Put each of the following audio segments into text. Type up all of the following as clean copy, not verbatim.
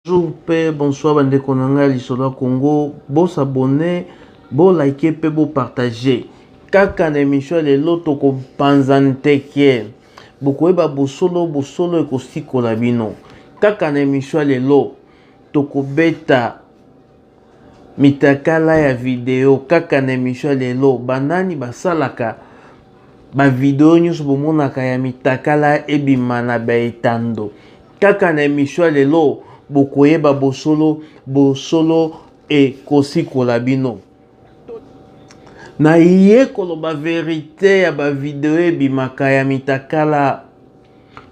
Bonjour père, bonsoir bande konanga lisolo Congo, bon s'abonner, bon liker pe bon partager. Kaka na émission lelo toko panzanteke. Bokoyeba bosolo ekosikola bino. Kaka na émission lelo toko beta mitakala ya video. Kaka na émission lelo banani basalaka ba video nyusu bomonaka ya mitakala ebima na baetando. Kaka na émission lelo bokoyeba bosolo ekosikola bino. Na ye koloba verite ya ba video ebimaka ya mitakala.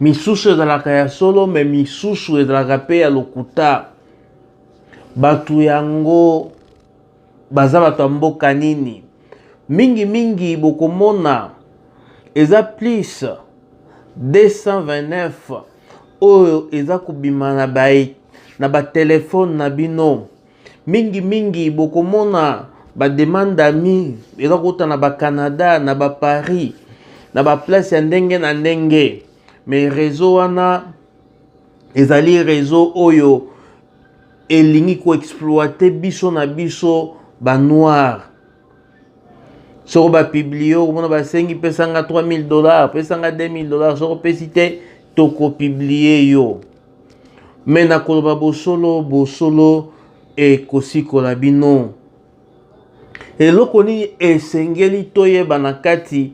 Misusu ezalaka ya solo me misusu ezalaka pe ya lokuta. Batu yango baza bato ya mboka nini. Mingi bokomona eza plus 229 oyo eza kubima na ba telefone na bino. Mingi bokomona ba demande ami eza kota na ba Canada, na ba Paris, na ba place ya ndenge na ndenge. Mais réseau wana ezali réseau oyo elingi ko exploiter biso na biso ba noir. Soko ba publier komona ba sengi pesanga $3000, pesanga $2000, soko pesite toko publier yo. Mais na koloba bosolo ekosikola bino. Eloko nini esengeli toyeba na kati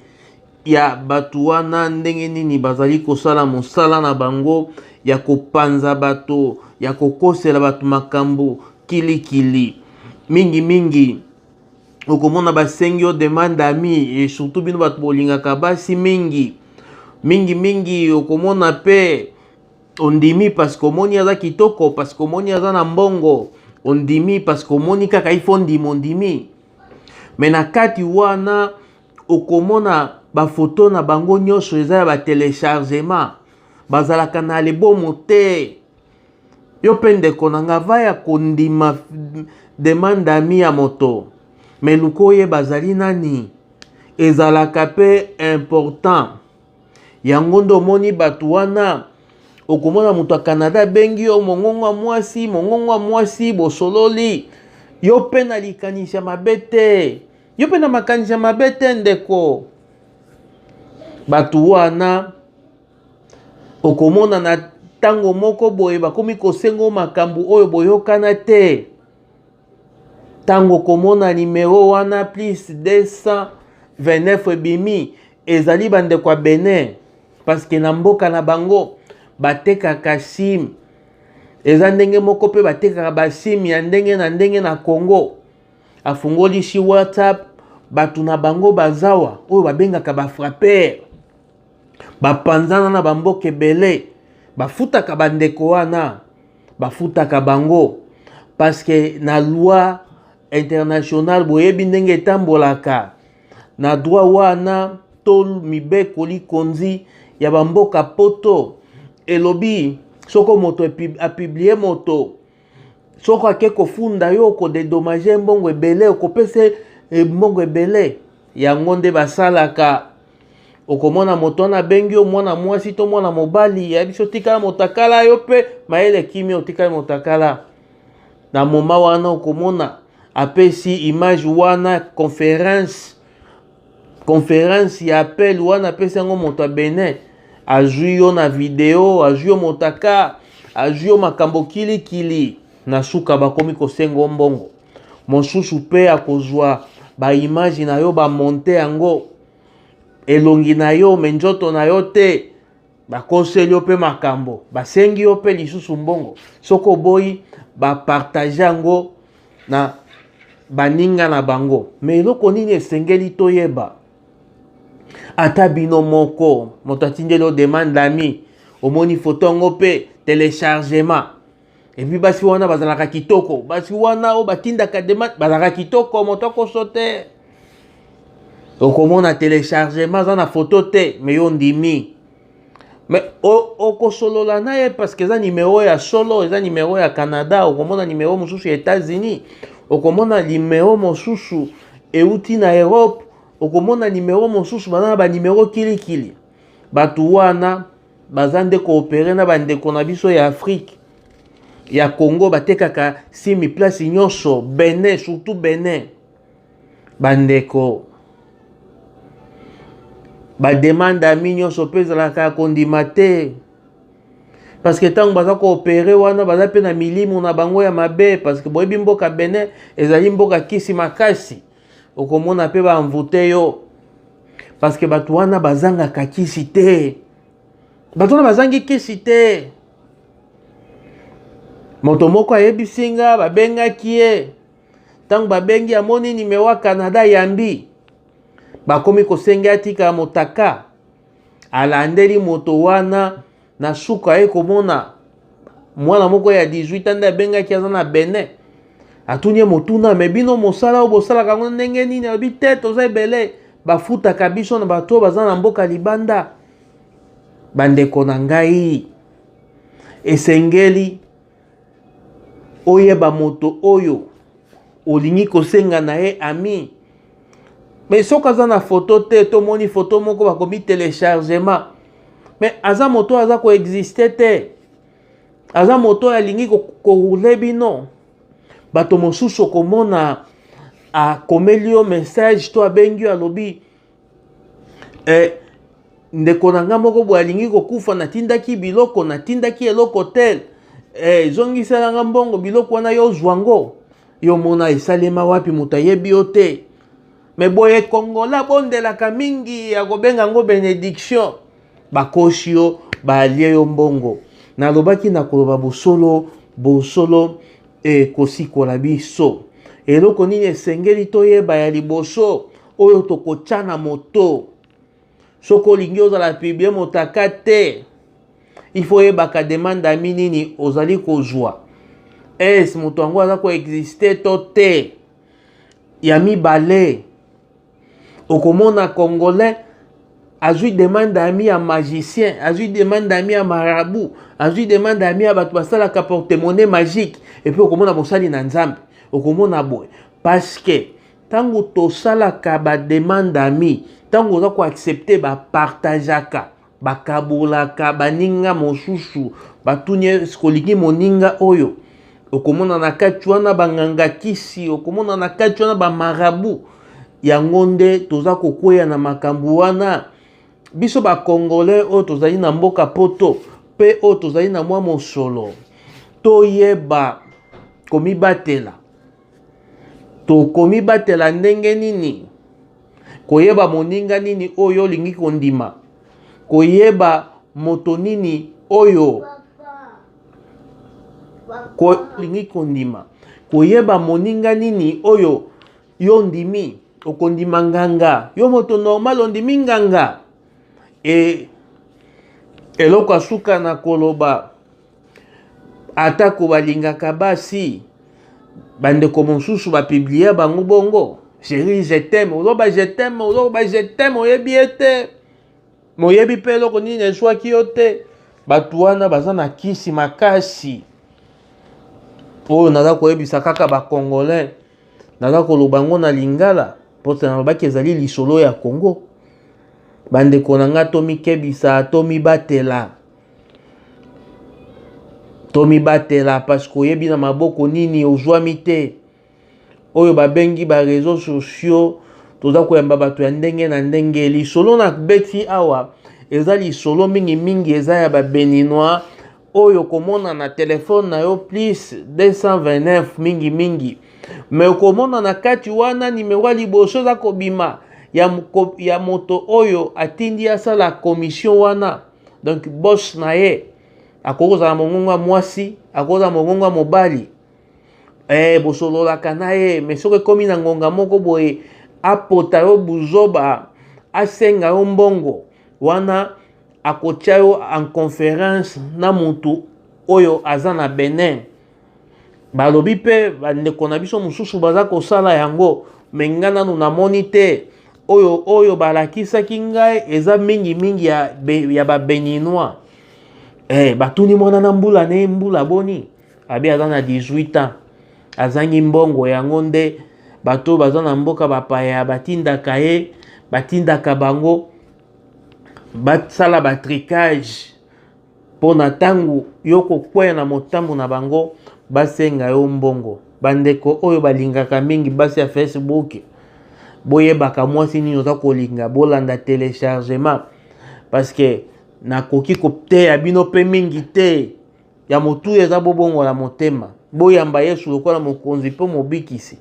ya batu wana ndenge nini bazali kosala mosala na bango ya kopanza bato, ya kokosela bato makambo kilikili. Mingi okomona basengi yo demande ami, et surtout bino bato bolingaka basi mingi okomona pe ondimi parce que omoni aza kitoko, parce que omoni aza na mbongo, ondimi parce que omoni kaka ifo ondimi. Mais na kati wana okomona ba photo na bango nyonso eza ya ba téléchargement, bazalaka na lebomo te. Yo pe ndeko nanga vaya kondima demande ami ya moto, mais lukoye bazali nani ezalaka pe important. Yango ndo omoni batu wana okomona mutu ya Canada bengi yo mongongo mwasi bosololi. Yo pe na likanisa mabe te, yo pe na makanisa mabe te ndeko. Batu wana okomona na tango moko boye bakomi kosengo makambo oyo boyokana te. Tango komona numero wana plus 229 ebimi ezali bande kwa Benin, parce que na mboka na bango batekaka sim. Eza ndenge moko pe batekaka basim ya ndenge na Congo. Afungoli si WhatsApp, batu na bango bazawa oyo babengaka ba frapper, bapanzana na bamboka ebele, bafutaka bandeko wana, bafutaka bango parce que na loi international boyebi ndenge etambolaka. Na droit wana to mibekoli konzi ya bamboka poto elobi soko moto apublie moto, soko ake kofunda yo ko dédommager mbongo ebele, okopese mbongo ebele. Yango nde basalaka. Okomona moto wana bengi yo mwana mwasi to mwana mobali ya biso tikala motakala, yo pe mayele kimi otikala motakala. Na moma wana okomona apesi image wana conference ya appel wana apesi yango moto ya Benin, azwi yo na video, azwi yo motaka, azwi yo makambo kilikili. Na suka bakomi kosengo mbongo. Mosusu pe akozwa ba image na yo bamonte yango elongi na yo menjoto na yo te, bakoseli yo pe makambo, basengi yo pe lisusu mbongo. Soko boyi bapartage yango na baninga na bango. Mais eloko nini esengeli toyeba, ata bino moko moto atindeli yo demande ami, omoni photo yango pe téléchargement, et puis basi wana bazalaka kitoko, basi wana o batindaka demande bazalaka kitoko, moto akoso te. Okomona téléchargement za na photo te, mais yo ndimi. Mais okosolola na ye parce que eza numéro ya solo, eza numéro ya Canada, okomona numéro mosusu ya États-Unis, okomona numéro mosusu euti na Europe, okomona numéro mosusu bana ba numéro kilikili. Batu wana bazande koopere na bandeko na biso ya Afrique. ya Congo batekaka simi place nyonso Benin, surtout Benin. Bandeko ba demande ami nyonso pe ezalaka kondima te, parce que ntango baza koopere wana baza pe na milimo na bango ya mabe, parce que boyebi mboka Benin ezali mboka kisi makasi, okomona pe baamvute yo parce que bato wana bazangaka kisi te, bato wana bazangi kisi te. Moto moko ayebisi nga babengaki ye, ntango babengi amoni nimero ya Canada yambi, bakomi kosenga atika motaka alandeli moto wana na suka ye komona mwana moko ya 18 ans abengaki aza na Benin. Atuni motuna me bino mosala o bosala kango ndenge nini, abi te toza ebele bafutaka biso na bato baza na mboka libanda. Bandeko na ngai, esengeli oyeba moto oyo olingi kosenga na ye ami. Mais soki aza na photo te, tomoni photo moko bakomi téléchargement, mais aza moto aza koexiste te, aza moto alingi kokoule bino. Bato mosusu komona akomeli yo message to abengi yo alobi ndeko na nga moko boye alingi kokufa, natindaki biloko, natindaki eloko tel, zongisela nga mbongo, biloko wana yo zwango. Yo mona esalema wapi, moto ayebi yo te. Mais boye kongola bondelaka mingi ya kobenga ngo bénédiction, bakoshi yo baalie yo mbongo. Nalobaki na koloba bosolo kosikola biso. Eloko nini esengeli toyeba ya liboso oyo tokotya na moto. Soko olingi ozala pibie motaka te, il faut yebaka demande ami nini ozali kozwa. Moto yango aza koexiste to te. Ya mibale, okomona Congolais azwi demande ami ya magicien, azwi demande ami ya marabout, azwi demande ami ya bato basalaka porte-monnaie magique, et puis okomona bosali na nzambe. Okomona boye parce que tango tosalaka ba demande ami, tango oza ko accepter ba partageaka, bakabolaka baninga mosusu, batunye skolingi moninga oyo. Okomona na kati wana banganga kisi, okomona na kati wana ba marabout. Yango nde toza kokweya na makambo wana. Biso ba Congolais oyo tozali na mboka poto pe oyo tozali na mwa mosolo, toyeba komibatela. Tokomibatela ndenge nini? Koyeba moninga nini oyo olingi kondima, koyeba moto nini oyo olingi kondima, koyeba moninga nini oyo yo ndimi, okondima nganga, yo moto normal ondimi nganga. Eloko asuka na koloba, atako balingaka basi, bandeko mosusu bapiblia bango bongo, chérie je t'aime, oloba je t'aime, oloba je t'aime, oyebi ete moyebi pe eloko nini eswaki yo te. Bato wana baza na kisi makasi. Oyo naza koyebisa kaka ba Congolais, naza koloba ngo na lingala, pote na lobaki ezali lisolo ya Congo. Bandeko na nga tomikebisa, tomibatela. Tomibatela parce que oyebi na maboko nini ozwami te. Oyo babengi ba réseaux sociaux, toza koyamba bato ya ndenge na ndenge. Lisolo na beti awa eza lisolo mingi mingi, eza ya ba Béninois oyo komona na telefone na yo plus 229 mingi mingi. Mais komona na kati wana nimero liboso za kobima ya moto oyo atindi asala commission wana. Donc boss na ye akokozala mongonga mwasi, akokozala mongonga mobali. Bosololaka na ye, mais soki komi na ngonga moko boye apota yo buzoba, asenga yo mbongo wana, akotia yo en conférence na mutu oyo aza na Benin. Balobi pe bandeko na biso mosusu baza kosala yango, me nga nanu namoni te. Oyo balakisaki ngai eza mingi mingi ya ba Béninois. Batuni mwana na mbula ne mbula boni, abi aza na 18 ans, azangi mbongo. Yango nde bato baza na mboka bapaya batindaka ye, batindaka bango basala batricage pona tangu yoko kwea na motambo na bango basenga yo mbongo. Bandeko oyo balingaka mingi basi ya Facebook boyebaka mwasi nini oza kolinga bolanda téléchargement parce que nakoki koteya bino pe mingi te ya motu eza bobongola motema boyamba Yesu lokola mokonzi pe mobikisi.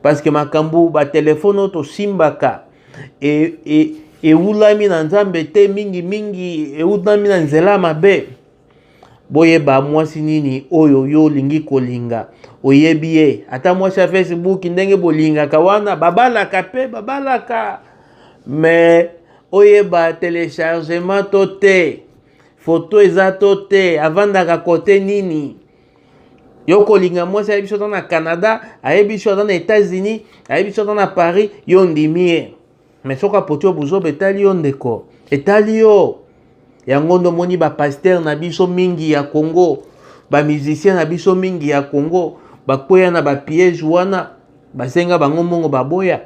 Parce que makambu ba telefone to simbaka eulami na nzambe te mingi eulami na nzela mabe. Boyeba mwasi nini oyo yo lingi kolinga oyebi ye ata mwasi ya Facebook ndenge bolingaka wana babalaka mais oyeba téléchargement to te photo eza to te avandaka kote nini yo kolinga mwasi ayebi so na Canada ayebi so na États-Unis ayebi so na Paris yo ndimie mais soka poti obuzo betali yo ndeko etali yo yango ndo moni ba pasteur na biso mingi ya Congo ba musicien na biso mingi ya Congo bakwea na ba piège wana basenga bango mongo baboya.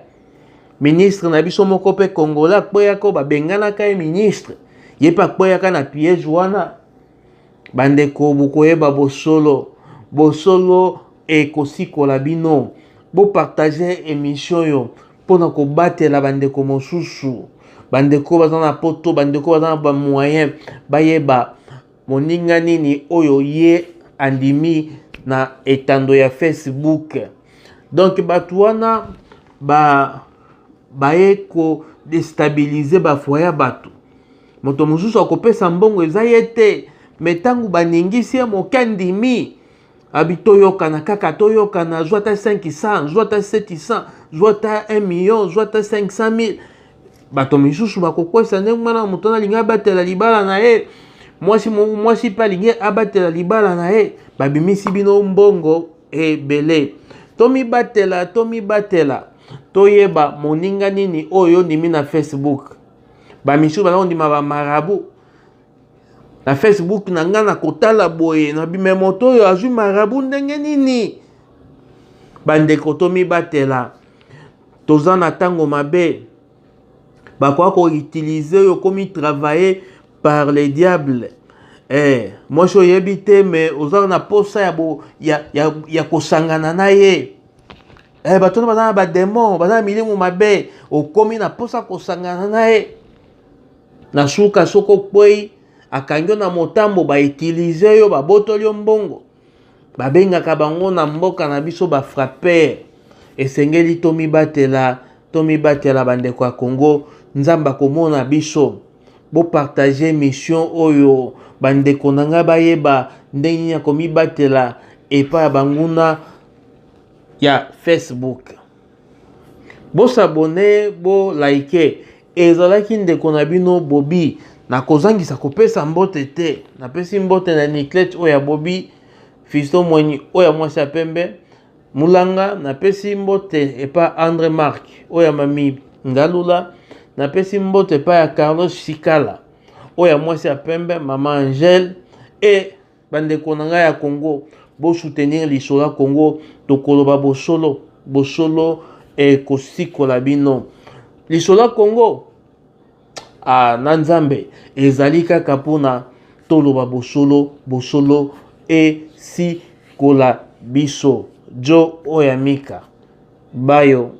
Ministre na biso moko pe Congola kwea ko babengana ka ministre yepa kwea ka na piège wana. Bandeko bukoyeba bosolo ekosikola bino bo partager émission yo pona ko batela bandeko mosusu. Bandeko baza na poto, bandeko baza na ba moyen bayeba moninga nini oyo ye andimi na etando ya Facebook. Donc batu wana baye ko déstabiliser ba foya batu. Moto mosusu akopesa mbongo eza ye te, metangu baningisi ya mokandimi abito yokana kaka to yokana zwa ta 500, zwa ta 700, zwa ta 1 million, zwa ta 500,000. Bato misusu bakokwesa ndenge mwana moto na linga batela libala na ye mwasi pa linga abatela libala na ye babimisi bino mbongo ebele. Tomi batela toyeba moninga nini oyo ndimi na Facebook. Bamisu bana ndima ba marabu na Facebook na nga na kotala boye na bime moto oyo azwi marabu ndenge nini. Bandeko tomi batela toza na tango mabe bakwa ko utiliser yo komi travailler par les diables. Moi je yebite mais oza na posa ya kosangana na ye. Bato na ba démon bana milimu mabe okomi na posa kosangana na ye. Na suka soko kwei akangyo na motambo ba utiliser yo ba botoli yo mbongo. Babengaka bango na mboka na biso ba frapper. Esengeli tomi batela bandeko ya Congo. Nzamba komona biso bo partager mission oyo bandeko nanga bayeba ndenge ya komi batela epa banguna ya Facebook. Bo s'abonner, bo like ezalaki ndeko na bino Bobby na kozangisa kopesa mbote te. Na pesi mbote na Niclet oya Bobby Fiston Mwenyi oya mwasi pembe mulanga na pesi mbote epa André Marc oya mami Ngalula na pesi mbote pa ya Carlos Sikala oya mwasi pembe mama Angel et bandeko nanga ya Congo bo soutenir lisola Congo tokoloba bosolo e kosikola bino lisola Congo na Nzambe ezali kaka mpona toloba bosolo e sikola biso jo oya mika bayo.